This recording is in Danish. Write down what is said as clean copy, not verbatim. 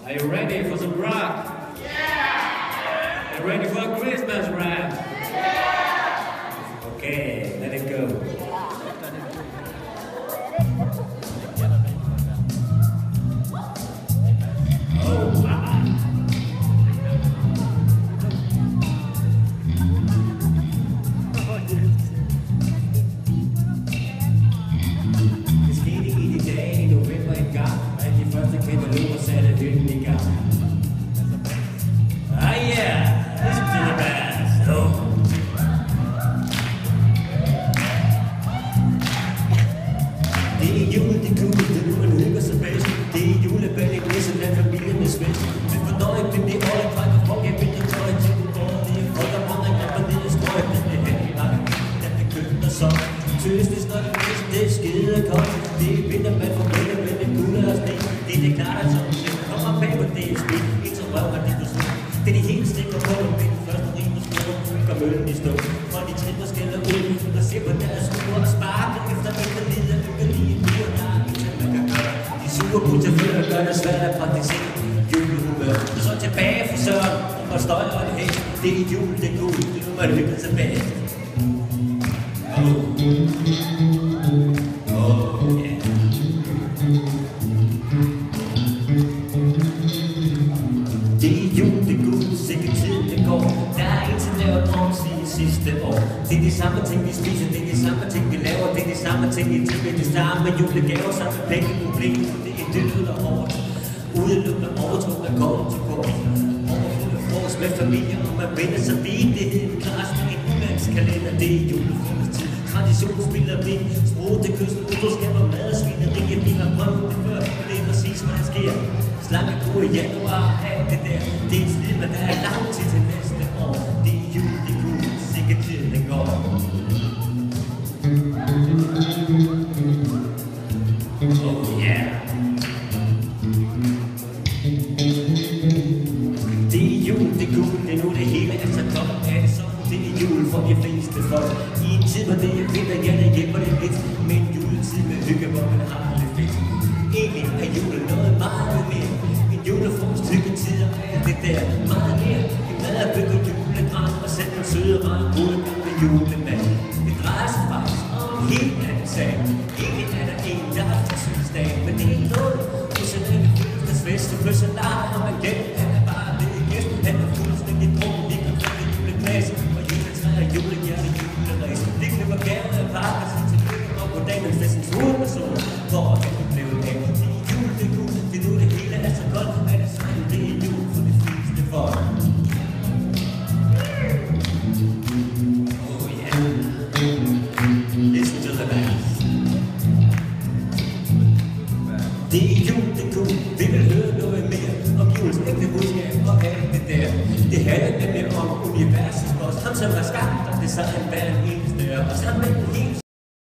Are you ready for some rock? Yeah! Are you ready for a Christmas rap? Yeah! Okay, let it go. Oh, wow. Det skete i de dage i november en gang, at de første kataloger satte hyggen i gang. Ah yeah, listen to the bass. Oh. Det er jul, det er cool, det er nu man hygger sig bedst. Det er julebal i næsten af familiernes fest. Men for når jeg bliver det år, jeg trækker folk af vintertøj til den går. Det er folk, der brænder knapper ned i strøg. Det er her i langt, der begynder så. Tøstes, når det bedste, det er skide koldt. Det er vintermand for mælke, men det kulde og sne. Det er klart, at sådan set kommer bag på det er spil. Ikke så røv, at de forstår. Det er de helt stikker på, og den første rim og skruer. Gør møllen i stå, og de tripper skælder ud. Og ser på deres skruer og sparker efter efter lille økonomien. De suger på chauffører gør det svært at praktisere julehumør. Så tilbage for søren og støj og en hæst. Det er jul, det er cool, det er nu man hygger sig bedst. Oh yeah. Det er jul, det er cool, sikkert tid det går. Der er en til laver om sidste år. Det er de samme ting vi spiser, det er de samme ting vi laver. Det er de samme ting vi tilbyder, det samme med julegaver, samme penge problemer. Det er dyrt og hårdt. Udelukkende overtog af kort til kort. Overfulde frokost med familie, og man vender sig vidt. Det er en klasse med en ulandskalender. Det er julefrokosttid. Traditionsspil og vin. Sprog til kysten, utroskaber, mad og svineri. Vi har prøvet det før, og det er præcis hvad der sker. Slange kur i januar, alt det der. Det er en slid, men der er lang tid til næste år. Det er jul, det er cool, sikkert tiden den går. Oh yeah. Det er jul, det er cool, det er nu det hele er så godt. Er det sådan, det er jul for de fleste folk. I en tid, hvor det er vinter, ja, der hjælper det lidt. Men en juletid med hygge, hvor man har lidt fedt. Egentlig er julen noget meget mere. En julefrokost, hyggetid og alt det der. Meget mere. En mad og bøg og julegran og sæt en søde rand. Gode gamle julemand. Det drejer sig faktisk om en helt anden sag. Egentlig er der en, der har fødselsdag. Men det er ikke noget. Hvis jeg er fødselsdagsfest, så fødselsdag har man gæld. Han er bare det gæst. Han er fuldstændig druk. Det kan få det juleglas. Og juletræer, julehjerte, juleræs. Det klipper gaver af pakker. Så til lykke og på dagen festens hovedperson. Hvor det blev af. Det er jul, det er cool. Det er nu det hele er så godt. Er det sådan, det er jul for de fleste folk. Oh yeah. Listen to the bass. Det er jul, det er cool. Vi vil høre noget mere om julens ægte budskab og alt det der. Det handler nemlig om universets boss. Ham som har skabt og designet hver eneste af os. Han med den helt